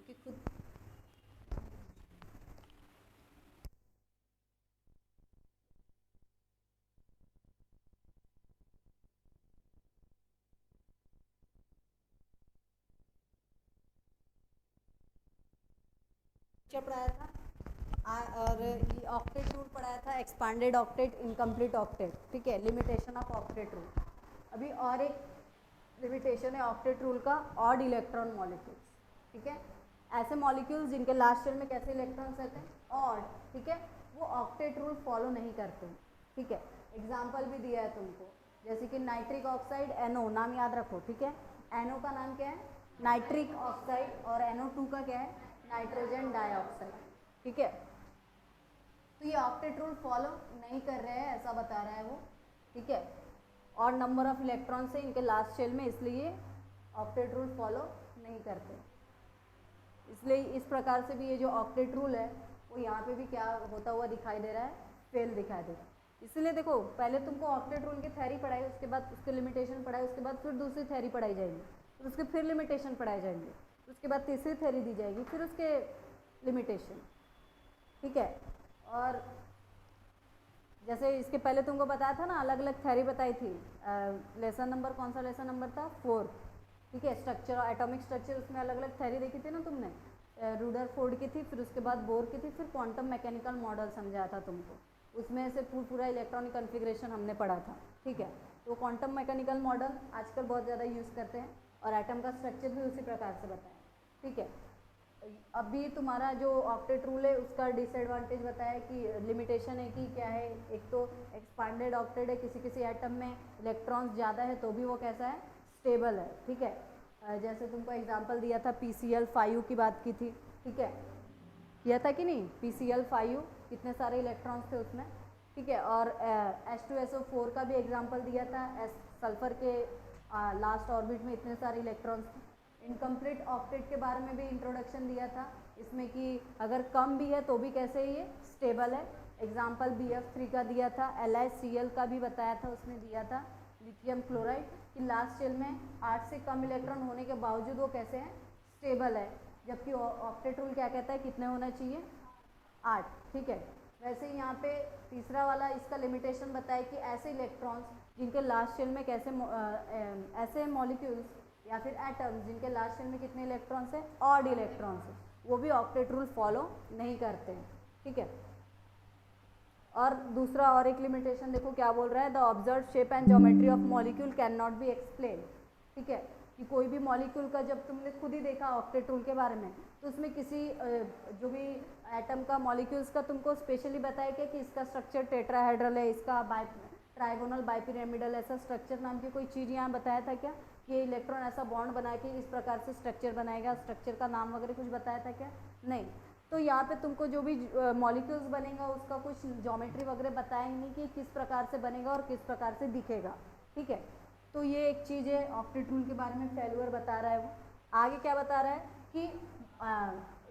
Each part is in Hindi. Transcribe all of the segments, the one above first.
क्योंकि खुद पढ़ाया था और ये ऑक्टेट रूल पढ़ाया था, एक्सपांडेड ऑक्टेट, इनकम्प्लीट ऑक्टेट, ठीक है, लिमिटेशन ऑफ ऑक्टेट रूल। अभी और एक लिमिटेशन है ऑक्टेट रूल का, ऑड इलेक्ट्रॉन मॉलिक्यूल्स, ठीक है, ऐसे मॉलिक्यूल्स जिनके लास्ट शेल में कैसे इलेक्ट्रॉन्स रहते हैं, ऑड, ठीक है, वो ऑक्टेट रूल फॉलो नहीं करते, ठीक है। एग्जाम्पल भी दिया है तुमको, जैसे कि नाइट्रिक ऑक्साइड, NO, नाम याद रखो, ठीक है, NO का नाम क्या है, नाइट्रिक ऑक्साइड, और NO2 का क्या है, नाइट्रोजन डाइऑक्साइड, ठीक है। तो ये ऑक्टेट रूल फॉलो नहीं कर रहे हैं, ऐसा बता रहा है वो, ठीक है, और नंबर ऑफ इलेक्ट्रॉन से इनके लास्ट शेल में, इसलिए ऑक्टेट रूल फॉलो नहीं करते। इसलिए इस प्रकार से भी ये जो ऑक्टेट रूल है वो यहाँ पे भी क्या होता हुआ दिखाई दे रहा है, फेल दिखाई दे रहा है। इसलिए देखो, पहले तुमको ऑक्टेट रूल की थ्योरी पढ़ाई, उसके बाद उसके लिमिटेशन पढ़ाई, उसके बाद फिर दूसरी थ्योरी पढ़ाई जाएगी, फिर उसके फिर लिमिटेशन पढ़ाए जाएंगे, उसके बाद तीसरी थ्योरी दी जाएगी, फिर उसके लिमिटेशन, ठीक है। और जैसे इसके पहले तुमको बताया था ना, अलग अलग थ्योरी बताई थी, लेसन नंबर, कौन सा लेसन नंबर था, 4, ठीक है, स्ट्रक्चर, एटॉमिक स्ट्रक्चर, उसमें अलग अलग थ्योरी देखी थी ना तुमने, रुदरफोर्ड की थी, फिर उसके बाद बोर की थी, फिर क्वांटम मैकेनिकल मॉडल समझाया था तुमको, उसमें से पूरा इलेक्ट्रॉनिक कन्फिग्रेशन हमने पढ़ा था, ठीक है। तो क्वांटम मैकेनिकल मॉडल आजकल बहुत ज़्यादा यूज़ करते हैं, और एटम का स्ट्रक्चर भी उसी प्रकार से बताया, ठीक है। अभी तुम्हारा जो ऑक्टेट रूल है उसका डिसएडवांटेज बताया कि लिमिटेशन है कि क्या है, एक तो एक्सपांडेड ऑक्टेट है, किसी किसी एटम में इलेक्ट्रॉन्स ज़्यादा है तो भी वो कैसा है, स्टेबल है, ठीक है। जैसे तुमको एग्जांपल दिया था, PCl5 की बात की थी, ठीक है, किया था कि नहीं, PCl5 कितने सारे इलेक्ट्रॉन्स थे उसमें, ठीक है। और H2SO4 का भी एग्जाम्पल दिया था, सल्फर के लास्ट ऑर्बिट में इतने सारे इलेक्ट्रॉन्स थे। इनकम्प्लीट ऑक्टेट के बारे में भी इंट्रोडक्शन दिया था, इसमें कि अगर कम भी है तो भी कैसे ये स्टेबल है, एग्जाम्पल BF3 का दिया था, LiCl का भी बताया था, उसमें दिया था लिथियम क्लोराइड कि लास्ट शेल में 8 से कम इलेक्ट्रॉन होने के बावजूद वो कैसे हैं, स्टेबल है, जबकि ऑक्टेट रूल क्या कहता है, कितने होना चाहिए, 8, ठीक है। वैसे ही यहाँ पे तीसरा वाला इसका लिमिटेशन बताया कि ऐसे इलेक्ट्रॉन्स जिनके लास्ट शेल में कैसे ऐसे मॉलिक्यूल्स या फिर एटम्स जिनके लास्ट शेल में कितने इलेक्ट्रॉन्स हैं, ऑड इलेक्ट्रॉन्स हैं, वो भी ऑक्टेट रूल फॉलो नहीं करते हैं, ठीक है। और दूसरा और एक लिमिटेशन देखो क्या बोल रहा है, the observe shape and geometry of molecule can not be explain, ठीक है, कि कोई भी मॉलिक्यूल का जब तुमने खुद ही देखा ऑक्टेट रूल के बारे में, तो उसमें किसी जो भी एटम का मॉलिक्यूल्स का तुमको स्पेशली बताया क्या कि इसका स्ट्रक्चर टेट्राहेड्रल है, इसका ट्राइगोनल बाइपिरामिडल, ऐसा स्ट्रक्चर नाम की कोई चीज़ यहाँ बताया था क्या, कि इलेक्ट्रॉन ऐसा बॉन्ड बना के इस प्रकार से स्ट्रक्चर बनाएगा, स्ट्रक्चर का नाम वगैरह कुछ बताया था क्या, नहीं। तो यहाँ पे तुमको जो भी मॉलिक्यूल्स बनेगा उसका कुछ ज्योमेट्री वगैरह बताएंगे नहीं कि किस प्रकार से बनेगा और किस प्रकार से दिखेगा, ठीक है। तो ये एक चीज़ है, ऑक्टेट रूल के बारे में फेल्यूर बता रहा है वो। आगे क्या बता रहा है कि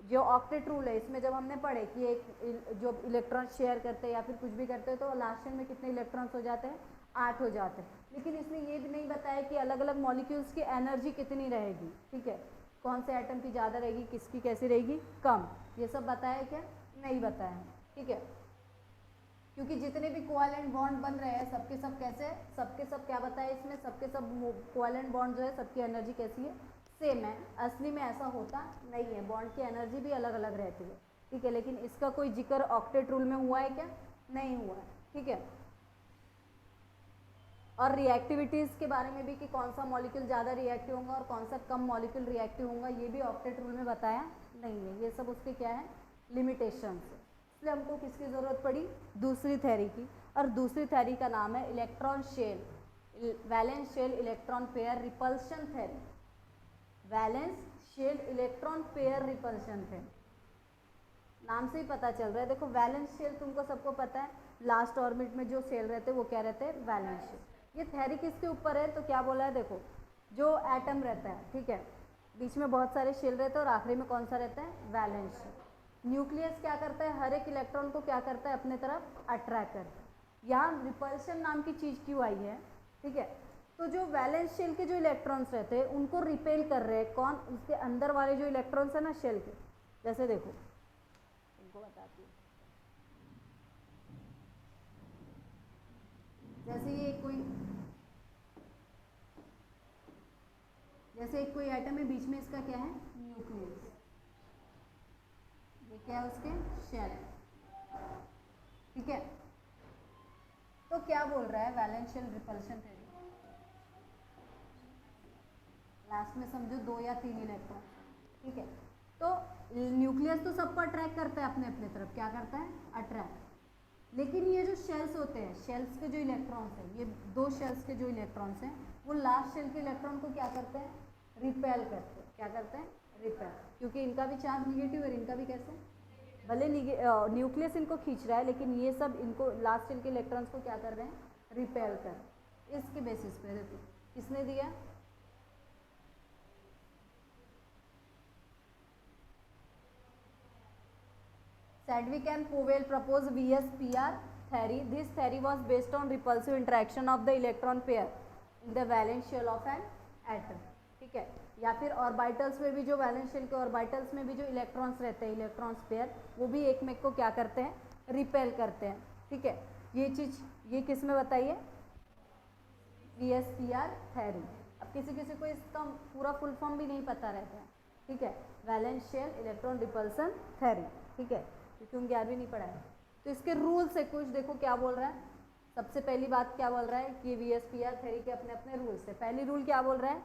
जो ऑक्टेट रूल है इसमें जब हमने पढ़े कि एक जो इलेक्ट्रॉन शेयर करते हैं या फिर कुछ भी करते हैं तो लास्ट में कितने इलेक्ट्रॉन्स हो जाते हैं, 8 हो जाते हैं, लेकिन इसने ये भी नहीं बताया कि अलग अलग मॉलिक्यूल्स की एनर्जी कितनी रहेगी, ठीक है, कौन से एटम की ज़्यादा रहेगी, किसकी कैसी रहेगी, कम, ये सब बताया क्या, नहीं बताया, ठीक है। क्योंकि जितने भी कोवैलेंट बॉन्ड बन रहे हैं सबके सब कैसे, सबके सब क्या बताया इसमें, सबके सब कोवैलेंट बॉन्ड जो है सबकी एनर्जी कैसी है, सेम है। असली में ऐसा होता नहीं है, बॉन्ड की एनर्जी भी अलग अलग रहती है, ठीक है, लेकिन इसका कोई जिक्र ऑक्टेट रूल में हुआ है क्या, नहीं हुआ है, ठीक है। और रिएक्टिविटीज़ के बारे में भी कि कौन सा मॉलिक्यूल ज़्यादा रिएक्टिव होगा और कौन सा कम मॉलिक्यूल रिएक्टिव होगा, ये भी ऑक्टेट रूल में बताया नहीं है, ये सब उसके क्या है, लिमिटेशंस। इसलिए हमको किसकी ज़रूरत पड़ी, दूसरी थ्योरी की, और दूसरी थ्योरी का नाम है electron shell, valence shell electron pair repulsion theory, valence shell electron pair repulsion theory, नाम से ही पता चल रहा है। देखो वैलेंस शेल तुमको सबको पता है, लास्ट ऑर्बिट में जो शेल रहते हैं वो क्या रहते हैं, वैलेंस शेल। ये थ्योरी किसके ऊपर है, तो क्या बोला है, देखो जो एटम रहता है, ठीक है, बीच में बहुत सारे शेल रहते हैं और आखिरी में कौन सा रहता है, वैलेंस शेल। न्यूक्लियस क्या करता है, हर एक इलेक्ट्रॉन को क्या करता है, अपने तरफ अट्रैक्ट करता है। यहाँ रिपल्शन नाम की चीज़ क्यों आई है, ठीक है, तो जो वैलेंस शेल के जो इलेक्ट्रॉन्स रहते हैं उनको रिपेल कर रहे हैं कौन, उसके अंदर वाले जो इलेक्ट्रॉन्स है ना शेल के। जैसे देखो इनको बताती हूँ, जैसे ये कोई एटम है, बीच में इसका क्या है, न्यूक्लियस, ये क्या है उसके शेल, ठीक है। तो क्या बोल रहा है valence shell repulsion theory, last में समझो 2 या 3 इलेक्ट्रॉन, ठीक है। तो न्यूक्लियस तो सबको अट्रैक्ट करता है अपने अपने तरफ, क्या करता है, अट्रैक्ट। लेकिन ये जो शेल्स होते हैं, शेल्स के जो इलेक्ट्रॉन्स हैं, ये 2 शेल्स के जो इलेक्ट्रॉन्स हैं वो लास्ट शेल के इलेक्ट्रॉन को क्या करते हैं, रिपेल करते हैं। क्या करते हैं, रिपेल, क्योंकि इनका भी चार्ज निगेटिव है, इनका भी कैसे, भले न्यूक्लियस इनको खींच रहा है लेकिन ये सब इनको लास्ट शेल के इलेक्ट्रॉन्स को क्या कर रहे हैं, रिपेल कर रहे हैं। इसके बेसिस पे देखो किसने दिया, Sedgwick and Powell proposed VSPR theory. This theory was based on repulsive interaction of the electron pair in the valence shell of an atom. ठीक है, या फिर ऑर्बिटल्स में भी जो वैलेंस शेल के ऑर्बिटल्स में भी जो इलेक्ट्रॉन्स रहते हैं, इलेक्ट्रॉन्स पेयर, वो भी एक में को क्या करते हैं, रिपेल करते हैं। ठीक है, ये चीज़ ये किस में बताइए, VSPR थ्योरी। अब किसी किसी को इसका पूरा फुल फॉर्म भी नहीं पता रहता है, ठीक है, valence shell electron repulsion theory, ठीक है, क्योंकि उन 11वीं नहीं पढ़ा है। तो इसके रूल से कुछ देखो क्या बोल रहा है। सबसे पहली बात क्या बोल रहा है कि VSPR थ्योरी के अपने अपने रूल्स है। पहली रूल क्या बोल रहा है,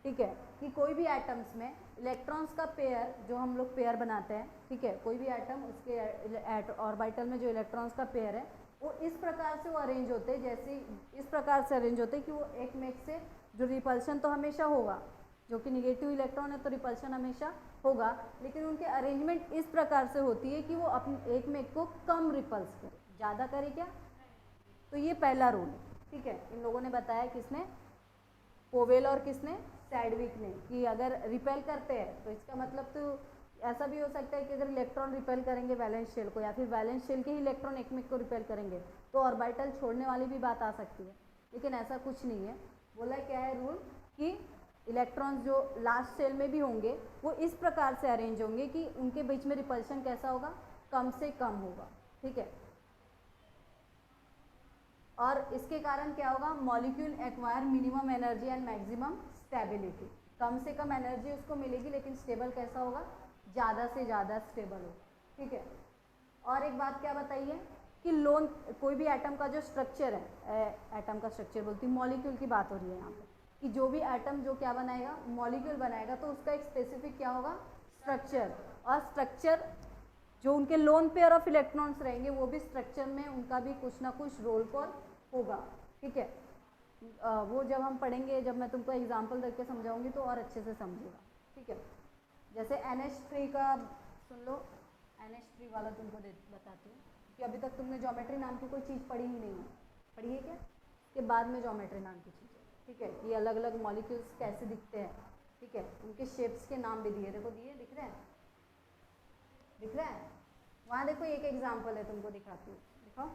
ठीक है, कि कोई भी एटम्स में इलेक्ट्रॉन्स का पेयर, जो हम लोग पेयर बनाते हैं, ठीक है, कोई भी एटम उसके ऑर्बिटल में जो इलेक्ट्रॉन्स का पेयर है वो इस प्रकार से वो अरेंज होते हैं, जैसे इस प्रकार से अरेंज होते हैं कि वो एक में एक से जो रिपल्शन तो हमेशा होगा, जो कि निगेटिव इलेक्ट्रॉन है तो रिपल्शन हमेशा होगा, लेकिन उनके अरेंजमेंट इस प्रकार से होती है कि वो अपने एक में एक को कम रिपल्स करे, ज़्यादा करे क्या। तो ये पहला रूल है, ठीक है, इन लोगों ने बताया, किसने, पोवेल और किसने, सैडविक ने, कि अगर रिपेल करते हैं तो इसका मतलब तो ऐसा भी हो सकता है कि अगर इलेक्ट्रॉन रिपेल करेंगे वैलेंस शेल को, या फिर वैलेंस शेल के ही इलेक्ट्रॉन एक में को रिपेल करेंगे तो ऑर्बिटल छोड़ने वाली भी बात आ सकती है, लेकिन ऐसा कुछ नहीं है। बोला क्या है रूल, कि इलेक्ट्रॉन्स जो लास्ट शेल में भी होंगे वो इस प्रकार से अरेंज होंगे कि उनके बीच में रिपल्शन कैसा होगा, कम से कम होगा, ठीक है। और इसके कारण क्या होगा, molecule acquire minimum energy and maximum stability, कम से कम एनर्जी उसको मिलेगी लेकिन स्टेबल कैसा होगा, ज़्यादा से ज़्यादा स्टेबल होगा, ठीक है। और एक बात क्या बताइए कि लोन कोई भी एटम का जो स्ट्रक्चर है, एटम का स्ट्रक्चर बोलती, मॉलिक्यूल की बात हो रही है यहाँ पे, कि जो भी एटम जो क्या बनाएगा, मॉलिक्यूल बनाएगा, तो उसका एक स्पेसिफिक क्या होगा, स्ट्रक्चर। और स्ट्रक्चर जो उनके लोन पेयर ऑफ इलेक्ट्रॉन्स रहेंगे वो भी स्ट्रक्चर में उनका भी कुछ ना कुछ रोल कॉल होगा, ठीक है। वो जब हम पढ़ेंगे, जब मैं तुमको एग्जांपल देके समझाऊंगी तो और अच्छे से समझेगा, ठीक है। जैसे NH3 का सुन लो, NH3 वाला तुमको बताती हूँ कि अभी तक तुमने ज्योमेट्री नाम की कोई चीज़ पढ़ी ही नहीं है, पढ़ी है क्या, इसके बाद में ज्योमेट्री नाम की चीज़ है, ठीक है, कि अलग अलग मॉलिक्यूल्स कैसे दिखते हैं, ठीक है, उनके शेप्स के नाम भी दिए, देखो दिए, दिख रहे हैं, दिख रहा है, वहाँ देखो एक एग्जाम्पल है, तुमको दिखाती हूँ, देखो,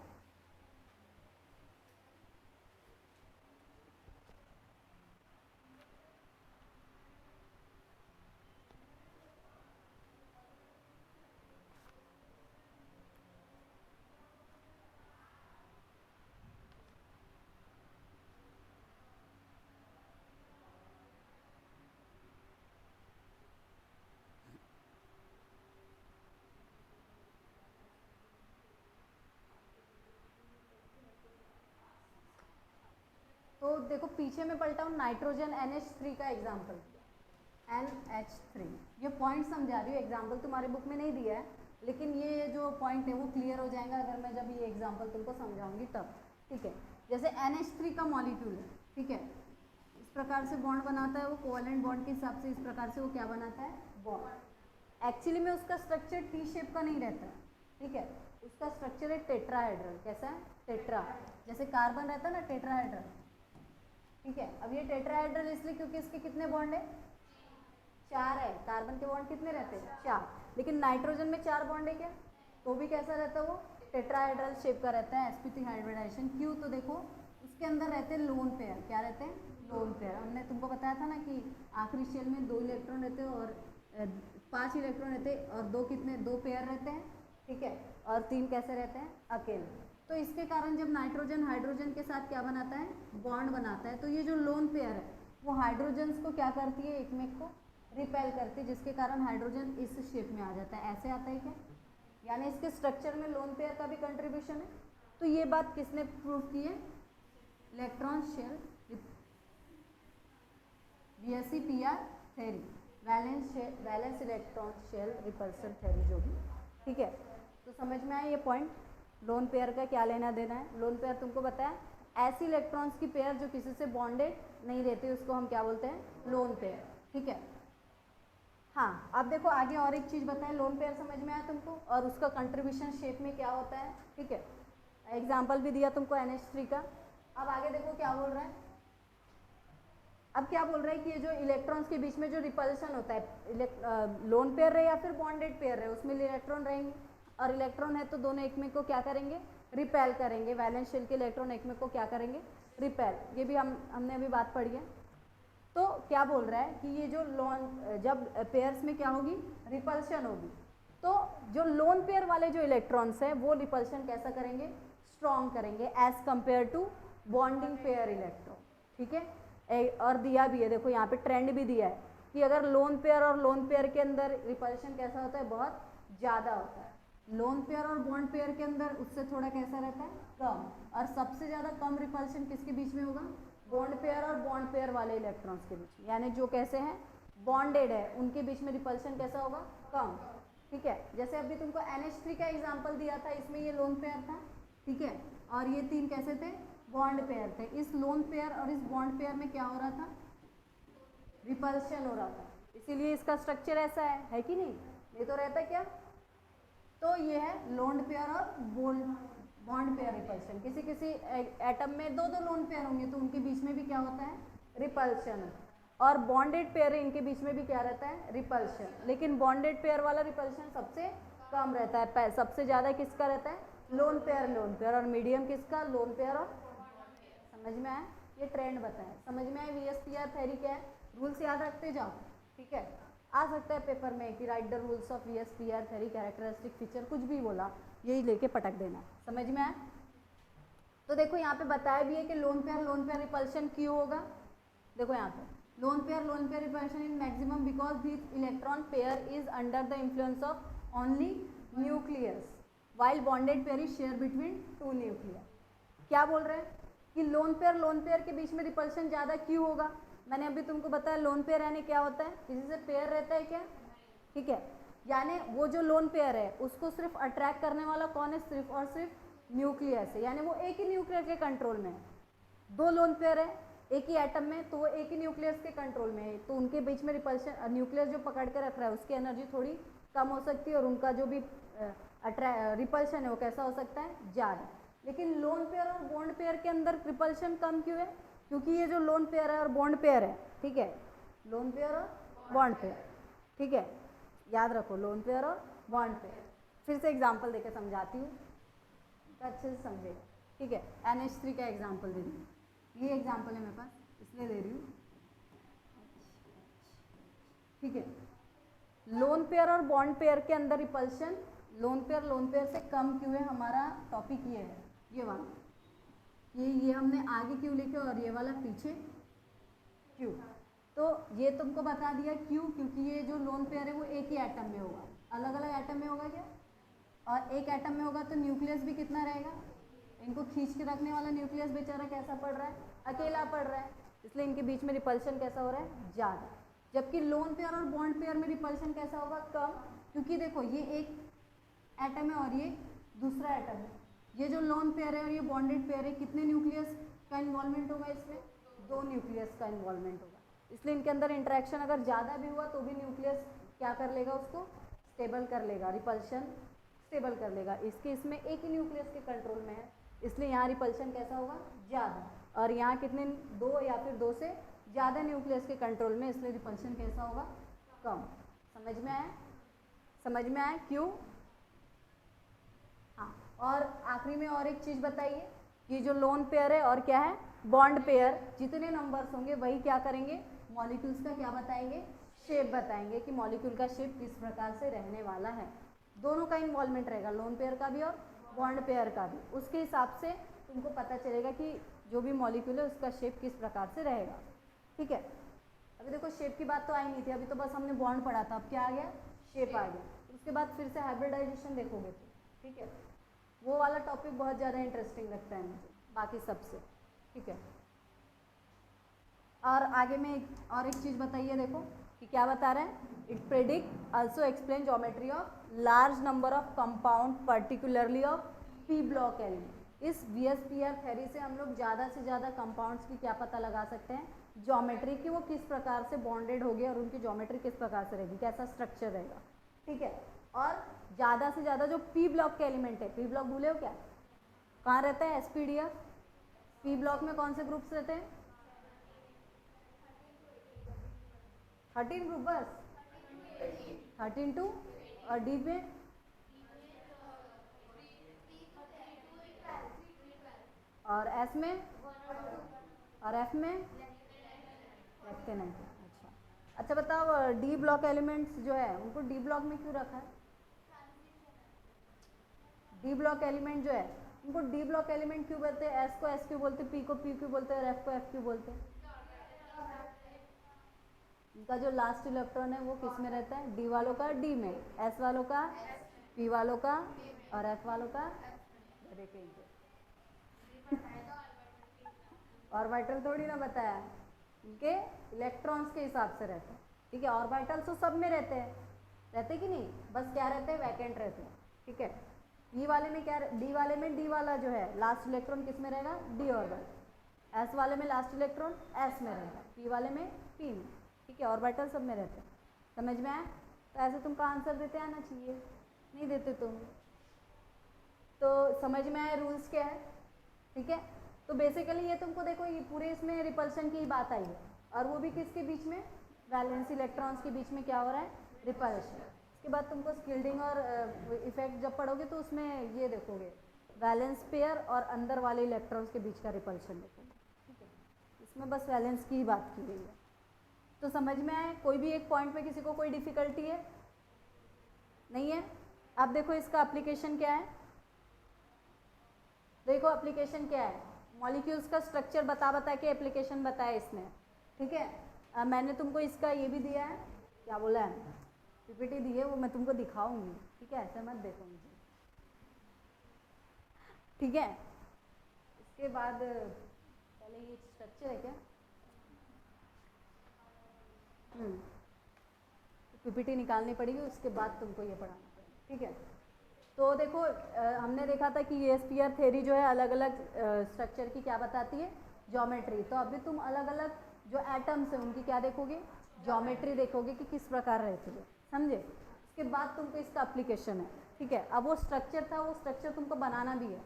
तो देखो पीछे में पलटा हूँ, नाइट्रोजन NH3 का एग्जाम्पल, NH3, ये पॉइंट समझा रही हूँ, एग्जाम्पल तुम्हारे बुक में नहीं दिया है, लेकिन ये जो पॉइंट है वो क्लियर हो जाएगा अगर मैं जब ये एग्जाम्पल तुमको समझाऊंगी तब, ठीक है। जैसे NH3 का मॉलिक्यूल है, ठीक है, इस प्रकार से बॉन्ड बनाता है वो, कोवेलेंट बॉन्ड के हिसाब से इस प्रकार से वो क्या बनाता है, बॉन्ड। एक्चुअली में उसका स्ट्रक्चर टी शेप का नहीं रहता है, ठीक है, उसका स्ट्रक्चर है टेट्राहेड्रल, कैसा है, टेट्रा, जैसे कार्बन रहता है ना टेट्राहेड्रल, ठीक है। अब ये टेट्राहेड्रल इसलिए क्योंकि इसके कितने बॉन्ड है, 4 है, कार्बन के बॉन्ड कितने रहते हैं, 4, लेकिन नाइट्रोजन में 4 बॉन्ड है क्या, तो भी कैसा रहता है वो, टेट्राहेड्रल शेप का रहता है, sp3 हाइब्रिडाइजेशन। क्यों, तो देखो उसके अंदर रहते हैं लोन पेयर। क्या रहते हैं? Lone pair. हमने तुमको बताया था ना कि आखिरी शेल में 2 इलेक्ट्रॉन रहते हैं और 5 इलेक्ट्रॉन रहते हैं और 2 कितने? 2 पेयर रहते हैं, ठीक है, और 3 कैसे रहते हैं? अकेले। तो इसके कारण जब नाइट्रोजन हाइड्रोजन के साथ क्या बनाता है? बॉन्ड बनाता है। तो ये जो लोन पेयर है वो हाइड्रोजन्स को क्या करती है? एक में को रिपेल करती है, जिसके कारण हाइड्रोजन इस शेप में आ जाता है। ऐसे आता है क्या? यानी इसके स्ट्रक्चर में लोन पेयर का भी कंट्रीब्यूशन है। तो ये बात किसने प्रूव की है? Electron shell VSEPR theory, valence electron shell repulsion theory जो भी, ठीक है। तो समझ में आया ये पॉइंट? लोन पेयर का क्या लेना देना है? लोन पेयर तुमको बताया ऐसी इलेक्ट्रॉन्स की पेयर जो किसी से बॉन्डेड नहीं रहती, उसको हम क्या बोलते हैं? लोन पेयर, ठीक है। हाँ, अब देखो आगे और एक चीज़ बताएं। लोन पेयर समझ में आया तुमको, और उसका कंट्रीब्यूशन शेप में क्या होता है, ठीक है। एग्जाम्पल भी दिया तुमको NH3 का। अब आगे देखो क्या बोल रहा है। अब क्या बोल रहा है कि ये जो इलेक्ट्रॉन्स के बीच में जो रिपल्शन होता है, लोन पेयर रहे या फिर बॉन्डेड पेयर रहे, उसमें इलेक्ट्रॉन रहेंगे और इलेक्ट्रॉन है तो दोनों एक में को क्या करेंगे? रिपेल करेंगे। वैलेंस शेल के इलेक्ट्रॉन एक में को क्या करेंगे? रिपेल। ये भी हमने अभी बात पढ़ी है। तो क्या बोल रहा है कि ये जो जब पेयर्स में क्या होगी? रिपल्शन होगी। तो जो लोन पेयर वाले जो इलेक्ट्रॉन्स हैं वो रिपल्शन कैसा करेंगे? स्ट्रॉन्ग करेंगे as compare to bonding pair electron, ठीक है। और दिया भी है, देखो यहाँ पे ट्रेंड भी दिया है कि अगर लोन पेयर और लोन पेयर के अंदर रिपल्शन कैसा होता है? बहुत ज़्यादा होता है। लोन पेयर और बॉन्ड पेयर के अंदर उससे थोड़ा कैसा रहता है? कम। और सबसे ज़्यादा कम रिपल्शन किसके बीच में होगा? बॉन्ड पेयर और बॉन्ड पेयर वाले इलेक्ट्रॉन्स के बीच में, यानी जो कैसे हैं? बॉन्डेड है, उनके बीच में रिपल्शन कैसा होगा? कम, ठीक है। जैसे अभी तुमको NH3 का एग्जांपल दिया था, इसमें ये लोन पेयर था, ठीक है, और ये 3 कैसे थे? बॉन्ड पेयर थे। इस लोन पेयर और इस बॉन्ड पेयर में क्या हो रहा था? रिपल्शन हो रहा था, इसीलिए इसका स्ट्रक्चर ऐसा है कि नहीं? ये तो रहता क्या? तो ये है लोन पेयर और बॉन्ड पेयर रिपल्शन। किसी किसी एटम में 2 लोन पेयर होंगे तो उनके बीच में भी क्या होता है? रिपल्शन। और बॉन्डेड पेयर है, इनके बीच में भी क्या रहता है? रिपल्शन। लेकिन बॉन्डेड पेयर वाला रिपल्शन सबसे कम रहता है। सबसे ज़्यादा किसका रहता है? Lone pair. और मीडियम किसका? Lone pair. और समझ में आया? ये ट्रेंड बताएं। समझ में आया VSPR थ्योरी क्या है? रूल्स याद रखते जाओ, ठीक है। आ सकता है पेपर में कि right the rules of VSPR theory, characteristic feature, कुछ भी बोला, यही लेके पटक देना। समझ में आया? तो देखो यहाँ पे बताया भी है कि लोन पेयर रिपल्शन क्यों होगा। देखो यहाँ पे lone pair repulsion in maximum because this electron pair is under the influence of only nucleus while bonded pair is share between 2 nuclear. क्या बोल रहे हैं कि लोन पेयर के बीच में रिपल्शन ज़्यादा क्यों होगा? मैंने अभी तुमको बताया लोन पेयर यानी क्या होता है? किसी से पेयर रहता है क्या, ठीक है, यानी वो जो लोन पेयर है उसको सिर्फ अट्रैक्ट करने वाला कौन है? सिर्फ और सिर्फ न्यूक्लियस है, यानी वो एक ही न्यूक्लियर के कंट्रोल में है। 2 लोन पेयर है एक ही एटम में, तो वो एक ही न्यूक्लियस के कंट्रोल में है, तो उनके बीच में रिपल्शन, न्यूक्लियस जो पकड़ के रख रहा है उसकी एनर्जी थोड़ी कम हो सकती है और उनका जो भी रिपल्शन है वो कैसा हो सकता है? ज़्यादा। लेकिन लोन पेयर और बॉन्ड पेयर के अंदर रिपल्शन कम क्यों है? क्योंकि ये जो लोन पेयर है और बॉन्ड पेयर है, ठीक है, लोन पेयर और बॉन्ड पेयर, ठीक है, याद रखो लोन पेयर और बॉन्ड पेयर। फिर से एग्जांपल देकर समझाती हूँ, अच्छे से समझेगा, ठीक है। NH3 का एग्जांपल दे रही हूँ, ये एग्जांपल है मेरे पास इसलिए दे रही हूँ, ठीक है। लोन पेयर और बॉन्ड पेयर के अंदर रिपल्शन लोन पेयर से कम क्यों है? हमारा टॉपिक ये है, ये वाला, ये हमने आगे क्यों लिखे और ये वाला पीछे क्यों। तो ये तुमको बता दिया क्यों, क्योंकि ये जो लोन पेयर है वो एक ही एटम में होगा, अलग अलग एटम में होगा क्या? और एक एटम में होगा तो न्यूक्लियस भी कितना रहेगा? इनको खींच के रखने वाला न्यूक्लियस बेचारा कैसा पड़ रहा है? अकेला पड़ रहा है, इसलिए इनके बीच में रिपल्शन कैसा हो रहा है? ज़्यादा। जबकि लोन पेयर और बॉन्ड पेयर में रिपल्शन कैसा होगा? कम, क्योंकि देखो ये एक एटम है और ये दूसरा एटम है। ये जो लोन पेयर है और ये बॉन्डेड पेयर है, कितने न्यूक्लियस का इन्वॉल्वमेंट होगा इसमें? 2 न्यूक्लियस का इन्वॉल्वमेंट होगा, इसलिए इनके अंदर इंटरेक्शन अगर ज़्यादा भी हुआ तो भी न्यूक्लियस क्या कर लेगा? उसको स्टेबल कर लेगा, रिपल्शन स्टेबल कर लेगा। इसमें एक ही न्यूक्लियस के कंट्रोल में है, इसलिए यहाँ रिपल्शन कैसा होगा? ज़्यादा। और यहाँ कितने? 2 या फिर 2 से ज़्यादा न्यूक्लियस के कंट्रोल में, इसलिए रिपल्शन कैसा होगा? कम। समझ में आया? समझ में आया क्यों? हाँ, और आखिरी में और एक चीज़ बताइए ये जो लोन पेयर है और क्या है बॉन्ड पेयर, जितने नंबर्स होंगे वही क्या करेंगे मॉलिक्यूल्स का क्या बताएंगे शेप बताएंगे कि मॉलिक्यूल का शेप किस प्रकार से रहने वाला है। दोनों का इन्वॉल्वमेंट रहेगा, लोन पेयर का भी और बॉन्ड पेयर का भी। उसके हिसाब से तुमको पता चलेगा कि जो भी मॉलिक्यूल है उसका शेप किस प्रकार से रहेगा। ठीक है, अभी देखो शेप की बात तो आई नहीं थी, अभी तो बस हमने बॉन्ड पढ़ा था, अब क्या आ गया शेप आ गया। उसके बाद फिर से हाइब्रिडाइजेशन देखोगे तो ठीक है, वो वाला टॉपिक बहुत ज़्यादा इंटरेस्टिंग लगता है मुझे बाकी सबसे। ठीक है, और आगे में और एक चीज़ बताइए, देखो कि क्या बता रहे हैं, it predict also explain geometry of large number of compound particularly of P block element. इस VSPR थ्योरी से हम लोग ज़्यादा से ज़्यादा कंपाउंड्स की क्या पता लगा सकते हैं, ज्योमेट्री की, वो किस प्रकार से बॉन्डेड होगी और उनकी ज्योमेट्री किस प्रकार से रहेगी, कैसा स्ट्रक्चर रहेगा। ठीक है, और ज़्यादा से ज़्यादा जो पी ब्लॉक के एलिमेंट है, पी ब्लॉक भूले हो क्या, कहाँ रहता है SPDF, पी ब्लॉक में कौन से ग्रुप्स रहते हैं 13 ग्रुप, बस 13 और डी में और एस में और एफ में रखते नहीं। अच्छा अच्छा बताओ, डी ब्लॉक एलिमेंट्स जो है उनको डी ब्लॉक में क्यों रखा है, डी ब्लॉक एलिमेंट जो है उनको डी ब्लॉक एलिमेंट क्यों बोलते हैं, एस को एस क्यों बोलते हैं, पी को पी क्यों बोलते हैं और एफ को एफ क्यों बोलते हैं। इनका जो लास्ट इलेक्ट्रॉन है वो किस में रहता है, डी वालों का डी में, एस वालों का पी वालों का और एफ वालों का देखेंगे। ऑर्बिटल थोड़ी ना बताया, इनके इलेक्ट्रॉन्स के हिसाब से रहता है। ठीक है, ऑर्बिटल्स तो सब में रहते कि नहीं, बस क्या रहते हैं वैकेंट रहते हैं। ठीक है, ई वाले में क्या, डी वाले में डी वाला जो है लास्ट इलेक्ट्रॉन किस में रहेगा डी ऑर्बिटल, एस वाले में लास्ट इलेक्ट्रॉन एस में रहेगा, पी वाले में पी में। ठीक है, ऑर्बिटल सब में रहते हैं, समझ में आया। तो ऐसे तुमका आंसर देते आना चाहिए, नहीं देते तुम तो समझ में आए रूल्स क्या है। ठीक है, तो बेसिकली ये तुमको देखो ये पूरे इसमें रिपल्शन की बात आई है, और वो भी किसके बीच में, वैलेंस इलेक्ट्रॉन्स के बीच में क्या हो रहा है रिपल्शन। इसके बाद तुमको स्किल्डिंग और इफेक्ट जब पढ़ोगे तो उसमें ये देखोगे वैलेंस पेयर और अंदर वाले इलेक्ट्रॉन्स के बीच का रिपल्शन देखोगे। ठीक है, इसमें बस वैलेंस की ही बात की गई है। तो समझ में आए, कोई भी एक पॉइंट में किसी को कोई डिफिकल्टी है नहीं है। अब देखो इसका एप्लीकेशन क्या है, देखो एप्लीकेशन क्या है, मॉलिक्यूल्स का स्ट्रक्चर बता के एप्लीकेशन बताया इसने। ठीक है, मैंने तुमको इसका ये भी दिया है, क्या बोला है PPT दी है, वो मैं तुमको दिखाऊंगी। ठीक है, ऐसे मत देखो मुझे। ठीक है, इसके बाद पहले ये स्ट्रक्चर है क्या, PPT निकालनी पड़ेगी, उसके बाद तुमको ये पढ़ाना पड़ेगा। ठीक है, तो देखो हमने देखा था कि ESPR थ्योरी जो है अलग अलग स्ट्रक्चर की क्या बताती है ज्योमेट्री। तो अभी तुम अलग अलग जो एटम्स हैं उनकी क्या देखोगे ज्योमेट्री देखोगे कि किस प्रकार रहती है, समझे। इसके बाद तुमको इसका एप्लीकेशन है। ठीक है, अब वो स्ट्रक्चर था, वो स्ट्रक्चर तुमको बनाना भी है।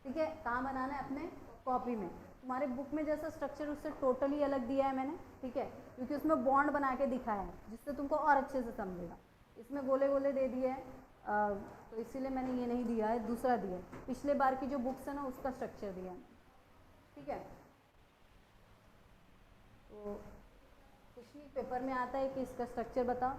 ठीक है, कहाँ बनाना है, अपने कॉपी में। तुम्हारे बुक में जैसा स्ट्रक्चर उससे टोटली अलग दिया है मैंने। ठीक है, क्योंकि उसमें बॉन्ड बना के दिखाया है जिससे तुमको और अच्छे से समझेगा। इसमें गोले गोले दे दिए हैं तो इसीलिए मैंने ये नहीं दिया है, दूसरा दिया है। पिछले बार की जो बुक्स है ना उसका स्ट्रक्चर दिया है। ठीक है, तो कुछ नहीं पेपर में आता है कि इसका स्ट्रक्चर बताओ।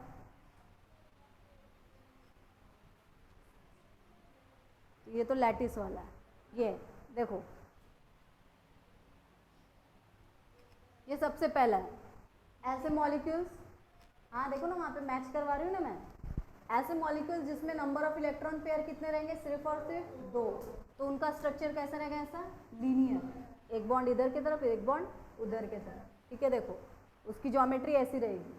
ये तो लैटिस वाला है, ये देखो ये सबसे पहला है ऐसे मॉलिक्यूल्स, हाँ देखो ना वहाँ पे मैच करवा रही हूँ ना मैं, ऐसे मॉलिक्यूल्स जिसमें नंबर ऑफ इलेक्ट्रॉन पेयर कितने रहेंगे सिर्फ और सिर्फ 2, तो उनका स्ट्रक्चर कैसा रहेगा, ऐसा लीनियर, एक बॉन्ड इधर की तरफ एक बॉन्ड उधर की तरफ। ठीक है, देखो उसकी ज्योमेट्री ऐसी रहेगी।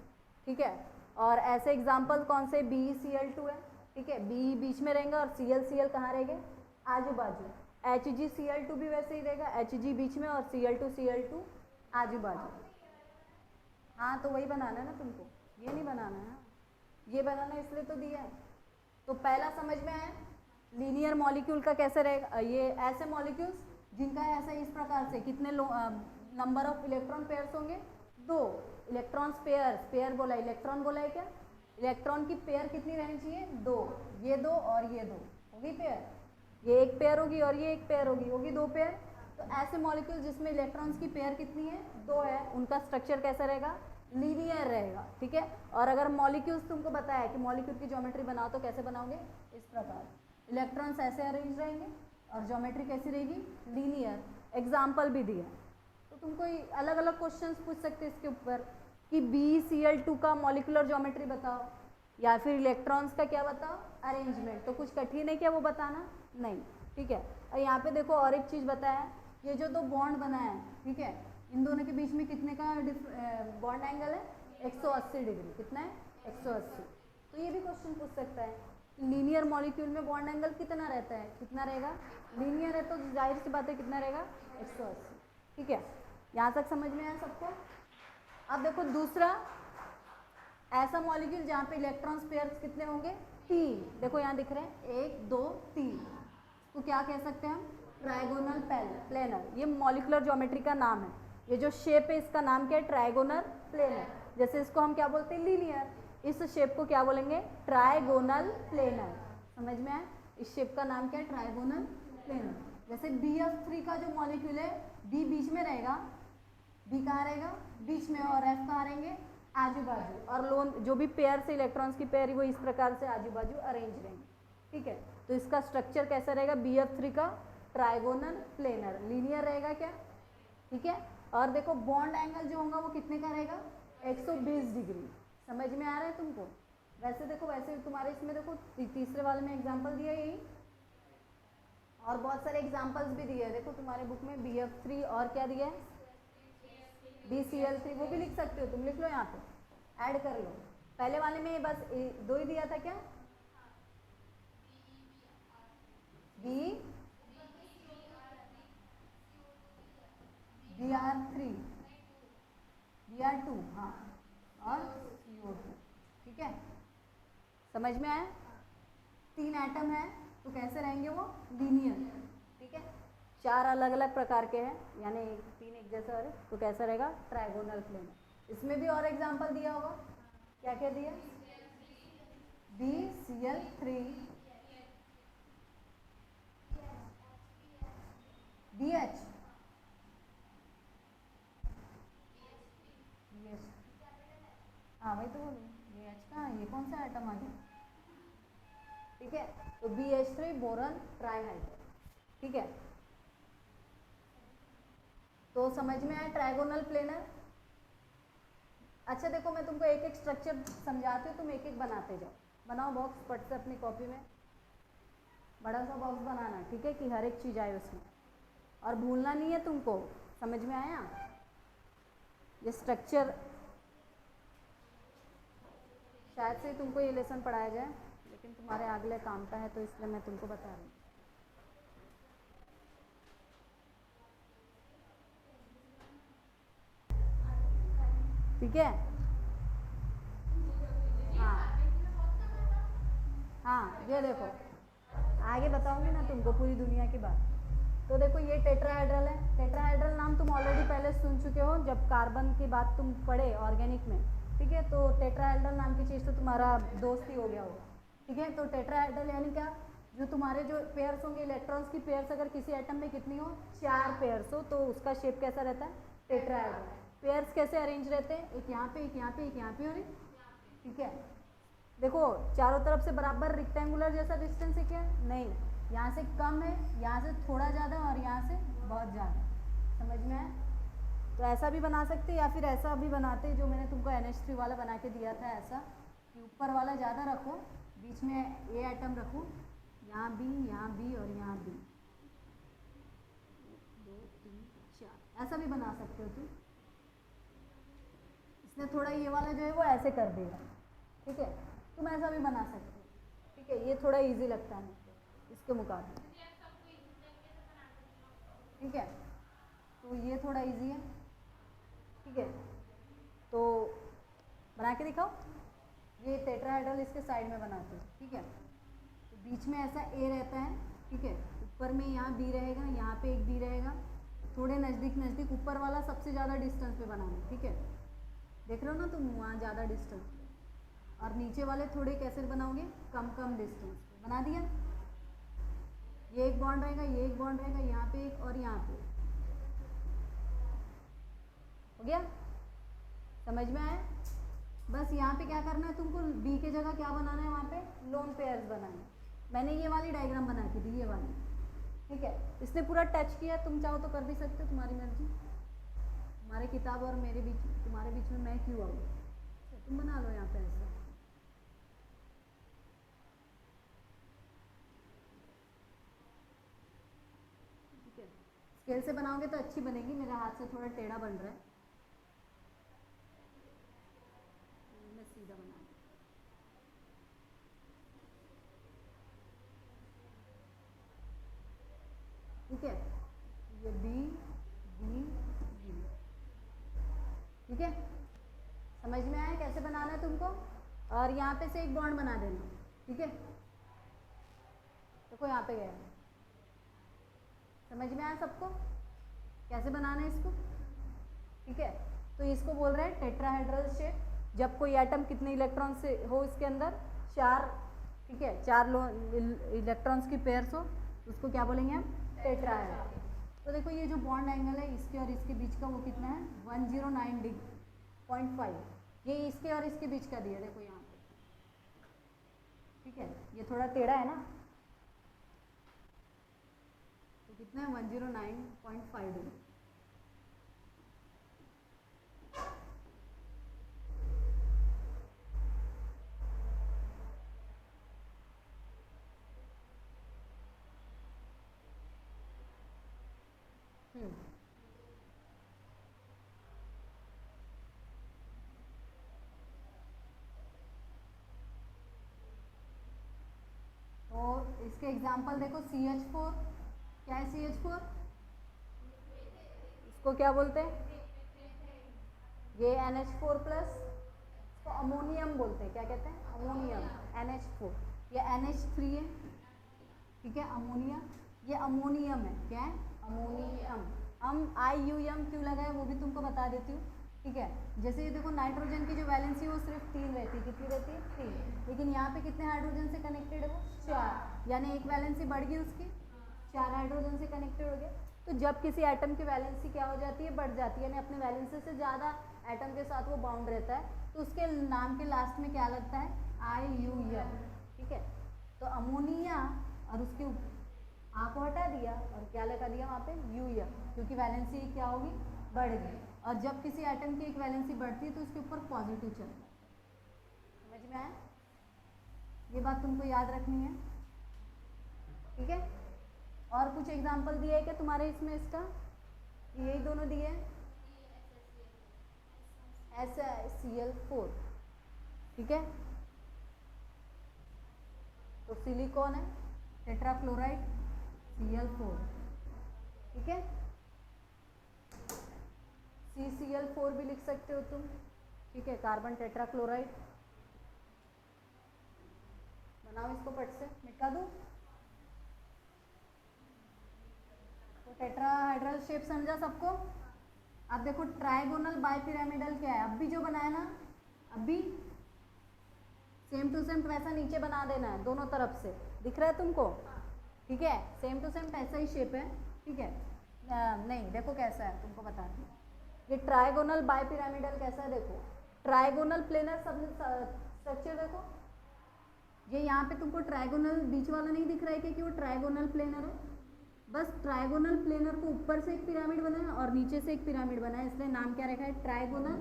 ठीक है, और ऐसे एग्जाम्पल कौन से, BeCl2 है। ठीक है, बी बीच में रहेगा और Cl कहाँ रहेंगे आजू बाजू। HgCl2 भी वैसे ही रहेगा, Hg बीच में और Cl2 आजू बाजू। हाँ तो वही बनाना है ना तुमको, ये नहीं बनाना है, ये बनाना इसलिए तो दिया है। तो पहला समझ में आया लीनियर मॉलिक्यूल का कैसे रहेगा, ये ऐसे मॉलिक्यूल्स जिनका ऐसा इस प्रकार से कितने नंबर ऑफ इलेक्ट्रॉन पेयर्स होंगे 2 इलेक्ट्रॉन्स पेयर बोला, इलेक्ट्रॉन बोला है क्या, इलेक्ट्रॉन की पेयर कितनी रहनी चाहिए 2, ये 2 और ये 2 होगी पेयर, ये एक पेयर होगी और ये एक पेयर होगी 2 पेयर। तो ऐसे मॉलिक्यूल जिसमें इलेक्ट्रॉन्स की पेयर कितनी है, 2 है, उनका स्ट्रक्चर कैसा रहेगा, लीनियर रहेगा, ठीक है। और अगर मॉलिक्यूल्स तुमको बताया कि मॉलिक्यूल की ज्योमेट्री बनाओ तो कैसे बनाओगे, इस प्रकार, इलेक्ट्रॉन्स ऐसे अरेंज रहेंगे और ज्योमेट्री कैसी रहेगी, लीनियर। एग्जाम्पल भी दिया, तो तुमको अलग अलग क्वेश्चंस पूछ सकते हैं इसके ऊपर कि BeCl2 का मॉलिकुलर ज्योमेट्री बताओ, या फिर इलेक्ट्रॉन्स का क्या बताओ, अरेंजमेंट। तो कुछ कठिन है क्या वो बताना, नहीं, ठीक है। और यहाँ पे देखो और एक चीज़ बताया, ये जो 2 बॉन्ड बनाया है, ठीक है, इन दोनों के बीच में कितने का बॉन्ड एंगल है, 180 डिग्री। कितना है, 180। तो ये भी क्वेश्चन पूछ सकता है, लीनियर मॉलिक्यूल में बॉन्ड एंगल कितना रहता है, कितना रहेगा, लीनियर है तो जाहिर सी बात है कितना रहेगा, 180, ठीक है। यहाँ तक समझ में आया सबको। अब देखो दूसरा, ऐसा मॉलिक्यूल जहाँ पे इलेक्ट्रॉन्स पेयर्स कितने होंगे, 3। देखो यहाँ दिख रहे हैं 1 2 3, तो क्या कह सकते हैं हम, ट्राइगोनल प्लेनर। ये मॉलिकुलर ज्योमेट्री का नाम है, ये जो शेप है इसका नाम क्या है, ट्राइगोनल प्लेनर। जैसे इसको हम क्या बोलते हैं, लीनियर, इस शेप को क्या बोलेंगे, ट्राइगोनल प्लेनर। समझ में आया, इस शेप का नाम क्या है, ट्राइगोनल प्लेनर। जैसे BF3 का जो मॉलिक्यूल है, B बीच में रहेगा, B कहाँ रहेगा, बीच में, और F कहाँ रहेंगे, आजू बाजू, और लोन जो भी पेयर से इलेक्ट्रॉन्स की पेयर वो इस प्रकार से आजू बाजू अरेंज रहेंगे, ठीक है। तो इसका स्ट्रक्चर कैसा रहेगा, BF3 का ट्राइगोनल प्लेनर, लीनियर रहेगा क्या, ठीक है। और देखो बॉन्ड एंगल जो होगा वो कितने का रहेगा, 120 डिग्री। समझ में आ रहा है तुमको। वैसे देखो, वैसे तुम्हारे इसमें देखो तीसरे वाले में एग्जाम्पल दिया यही, और बहुत सारे एग्जाम्पल्स भी दिए हैं। देखो तुम्हारे बुक में BF3 और क्या दिया है, BCl3, वो भी लिख सकते हो तुम, लिख लो यहाँ पे, ऐड कर लो। पहले वाले में बस 2 ही दिया था क्या, Br3, Br2, हाँ, और CO2, ठीक है। समझ में आया, 3 एटम है तो कैसे रहेंगे वो, लीनियर, ठीक है। 4 अलग अलग प्रकार के हैं, यानी 3 एक जैसा है, तो कैसा रहेगा, ट्राइगोनल प्लेनर। इसमें भी और एग्जांपल दिया होगा, क्या क्या दिया, BCl3, BH, हाँ वही तो बोलूँ, BH का ये कौन सा आइटम आ गया, ठीक है। तो BH3 बोरॉन ट्राइहाइड्राइड, ठीक है। तो समझ में आया ट्राइगोनल प्लेनर। अच्छा देखो, मैं तुमको एक एक स्ट्रक्चर समझाती हूँ, तुम एक एक बनाते जाओ। बनाओ बॉक्स पट से अपनी कॉपी में, बड़ा सा बॉक्स बनाना, ठीक है, कि हर एक चीज़ आए उसमें, और भूलना नहीं है तुमको। समझ में आया, ये स्ट्रक्चर शायद से तुमको ये लेसन पढ़ाया जाए, लेकिन तुम्हारे अगले काम का है तो इसलिए मैं तुमको बता रही हूँ। ठीक है, हाँ ये देखो, आगे बताऊंगी ना तुमको पूरी दुनिया की बात। तो देखो ये टेट्राहेड्रल है, टेट्राहेड्रल नाम तुम ऑलरेडी पहले सुन चुके हो जब कार्बन की बात तुम पढ़े ऑर्गेनिक में, ठीक है। तो टेट्राहेड्रल नाम की चीज़ तो तुम्हारा दोस्त ही हो गया होगा, ठीक है। तो टेट्राहेड्रल यानी क्या, जो तुम्हारे जो पेयर्स होंगे, इलेक्ट्रॉन्स की पेयर्स अगर किसी एटम में कितनी हो, 4 पेयर्स हो, तो उसका शेप कैसा रहता है, टेट्राहेड्रल। पेयर्स कैसे अरेंज रहते हैं, एक यहाँ पे, एक यहाँ पे, एक यहाँ पे, और ठीक है। देखो चारों तरफ से बराबर रेक्टेंगुलर जैसा डिस्टेंस है क्या, नहीं, यहाँ से कम है, यहाँ से थोड़ा ज़्यादा, और यहाँ से बहुत ज़्यादा। समझ में आया। तो ऐसा भी बना सकते, या फिर ऐसा भी बनाते जो मैंने तुमको NH3 वाला बना के दिया था, ऐसा कि ऊपर वाला ज़्यादा रखो, बीच में ए एटम रखो, यहाँ B, यहाँ B, और यहाँ B, 1 2 3 4, ऐसा भी बना सकते हो तुम। इसने थोड़ा ये वाला जो है वो ऐसे कर देगा, ठीक है। तुम ऐसा भी बना सकते हो, ठीक है। ये थोड़ा इजी लगता है मुझको इसके मुकाबले, ठीक है। तो ये थोड़ा इजी है, ठीक है। तो बना के दिखाओ, ये टेट्राहेड्रल इसके साइड में बनाते हैं, ठीक है। तो बीच में ऐसा ए रहता है, ठीक है। ऊपर में यहाँ बी रहेगा, यहाँ पे एक बी रहेगा, थोड़े नज़दीक नज़दीक, ऊपर वाला सबसे ज़्यादा डिस्टेंस पे बनाना, ठीक है। देख रहे हो ना तुम, वहाँ ज़्यादा डिस्टेंस, और नीचे वाले थोड़े कैसे बनाओगे, कम कम डिस्टेंस पे बना दिया। ये एक बॉन्ड रहेगा, ये एक बॉन्ड रहेगा, यहाँ पे एक, और यहाँ पे, हो गया, समझ में आया? बस यहाँ पे क्या करना है तुमको, बी के जगह क्या बनाना है, वहाँ पे लोन पेयर्स बनाना है। मैंने ये वाली डायग्राम बना के दी, ये वाली, ठीक है। इसने पूरा टच किया, तुम चाहो तो कर भी सकते हो, तुम्हारी मर्जी। तुम्हारे किताब और मेरे बीच, तुम्हारे बीच में मैं क्यों आऊँ, तुम बना लो यहाँ पे ऐसा। ठीक है, स्केल से बनाओगे तो अच्छी बनेगी, मेरे हाथ से थोड़ा टेढ़ा बन रहा है, मैं सीधा बना। ठीक है, ये बी बी बी, ठीक है, समझ में आया कैसे बनाना है तुमको? और यहाँ पे से एक बॉन्ड बना देना, ठीक है। देखो यहाँ पे गया, समझ में आया सबको कैसे बनाना है इसको? ठीक है, तो इसको बोल रहे हैं टेट्राहेड्रल शेप। जब कोई एटम कितने इलेक्ट्रॉन से हो इसके अंदर, 4, ठीक है, 4 इलेक्ट्रॉन्स की पेयर्स हो, उसको क्या बोलेंगे हम, टेट्राहेड्रल। तो देखो ये जो बॉन्ड एंगल है इसके और इसके बीच का वो कितना है, 109.5, ये इसके और इसके बीच का दिया, देखो यहाँ पे, ठीक है, ये थोड़ा टेढ़ा है ना, तो कितना है 109.5 डिग्री। तो इसके एग्जांपल देखो, CH4, क्या है CH4, इसको क्या बोलते हैं, ये NH4 प्लस, इसको अमोनियम बोलते हैं, क्या कहते हैं, अमोनियम, NH4, ये NH3 है, ठीक है, अमोनिया, ये अमोनियम है, क्या है, अमोनियम। हम IUM क्यों लगाए वो भी तुमको बता देती हूँ, ठीक है। जैसे ये देखो नाइट्रोजन की जो वैलेंसी है वो सिर्फ 3 रहती है, कितनी रहती है, 3, लेकिन यहाँ पे कितने हाइड्रोजन से कनेक्टेड है वो, 4, यानी एक वैलेंसी बढ़ गई उसकी, 4 हाइड्रोजन से कनेक्टेड हो गया। तो जब किसी एटम की वैलेंसी क्या हो जाती है, बढ़ जाती है, यानी अपने वैलेंसी से ज़्यादा एटम के साथ वो बाउंड रहता है, तो उसके नाम के लास्ट में क्या लगता है, IUM, ठीक है। तो अमोनिया, और उसके आ को हटा दिया और क्या लगा दिया वहाँ पे, UM, क्योंकि वैलेंसी क्या होगी, बढ़ गई। और जब किसी एटम की एक वैलेंसी बढ़ती है तो उसके ऊपर पॉजिटिव चलता है, समझ में आया? ये बात तुमको याद रखनी है, ठीक है। और कुछ एग्जांपल दिया है क्या तुम्हारे इसमें इसका, यही दोनों दिए हैं, SiCl4, ठीक है। तो सिलिकॉन है, टेट्राफ्लोराइड, Cl4, ठीक है। CCl4 भी लिख सकते हो तुम, ठीक है, कार्बन टेट्राक्लोराइड। बनाओ इसको पट से, मिटा दूँ। तो टेट्राहेड्रल शेप समझा सबको? अब देखो ट्राइगोनल बाइपिरामिडल क्या है, अब भी जो बनाया ना, अब भी सेम टू सेम वैसा नीचे बना देना है, दोनों तरफ से, दिख रहा है तुमको, ठीक है, सेम टू सेम ऐसा ही शेप है, ठीक है। नहीं देखो कैसा है, तुमको बताती हूँ। ये ट्राइगोनल बाइपिरामिडल कैसा है, देखो ट्राइगोनल प्लेनर सब स्ट्रक्चर देखो, ये यहाँ पे तुमको ट्राइगोनल बीच वाला नहीं दिख रहा है कि वो ट्राइगोनल प्लेनर है, बस ट्राइगोनल प्लेनर को ऊपर से एक पिरामिड बनाया और नीचे से एक पिरामिड बनाया, इसलिए नाम क्या रखा है, ट्राइगोनल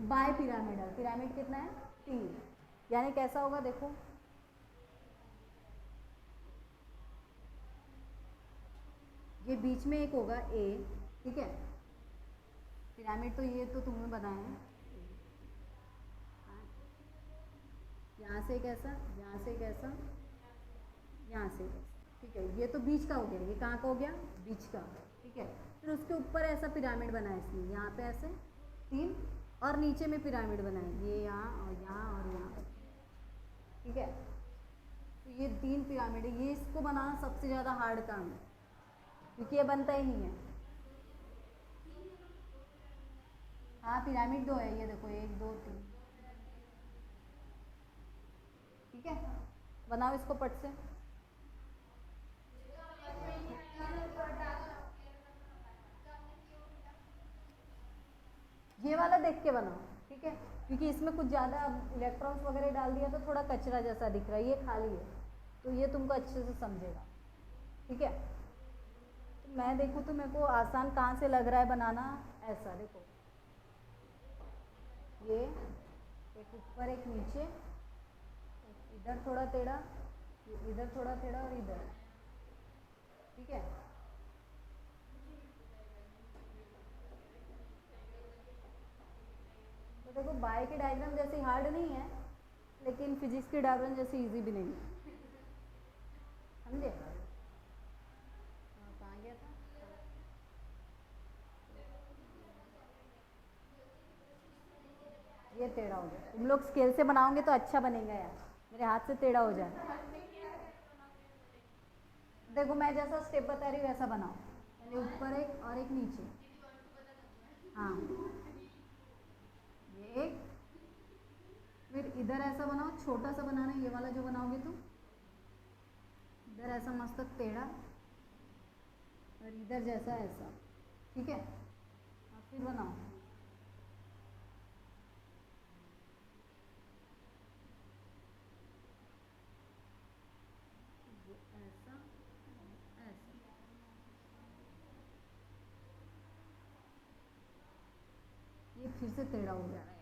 बाइपिरामिडल। पिरामिड कितना है, 3, यानी कैसा होगा देखो, ये बीच में एक होगा A, ठीक है, पिरामिड तो ये तो तुमने बनाया है, यहाँ से एक ऐसा, यहाँ से एक ऐसा, यहाँ से एक ऐसा, ठीक है, ये तो बीच का हो गया, ये कहाँ का हो गया, बीच का, ठीक है। फिर उसके ऊपर ऐसा पिरामिड बनाया इसने, यहाँ पे ऐसे 3, और नीचे में पिरामिड बनाए, ये यहाँ और यहाँ और यहाँ, ठीक है। तो ये 3 पिरामिड है, ये इसको बनाना सबसे ज़्यादा हार्ड काम है, क्योंकि ये बनता ही नहीं है। हाँ पिरामिड 2 है, ये देखो 1 2 3, ठीक है। बनाओ इसको पट से, ये वाला देख के बनाओ, ठीक है, क्योंकि इसमें कुछ ज़्यादा इलेक्ट्रॉन्स वगैरह डाल दिया तो थोड़ा कचरा जैसा दिख रहा है, ये खाली है, तो ये तुमको अच्छे से समझेगा, ठीक है। तो मैं देखूँ तो मेरे को आसान कहाँ से लग रहा है बनाना, ऐसा देखो, ये एक ऊपर एक नीचे, इधर थोड़ा टेढ़ा, इधर थोड़ा टेढ़ा और इधर, ठीक है। तो देखो बाय की डायग्राम जैसी हार्ड नहीं है, लेकिन फिजिक्स की डायग्राम जैसी इजी भी नहीं है, समझे। कहाँ गया था, ये टेढ़ा हो गया, तुम लोग स्केल से बनाओगे तो अच्छा बनेगा यार, मेरे हाथ से टेढ़ा हो जाए। देखो मैं जैसा स्टेप बता रही हूँ वैसा बनाओ, पहले ऊपर एक और एक नीचे, हाँ ये एक, फिर इधर ऐसा बनाओ, छोटा सा बनाना है ये वाला जो बनाओगे तुम, इधर ऐसा मस्त टेढ़ा और इधर जैसा ऐसा, ठीक है। और फिर बनाओ ऐसा ऐसा, ये फिर से टेढ़ा हो जा रहा है,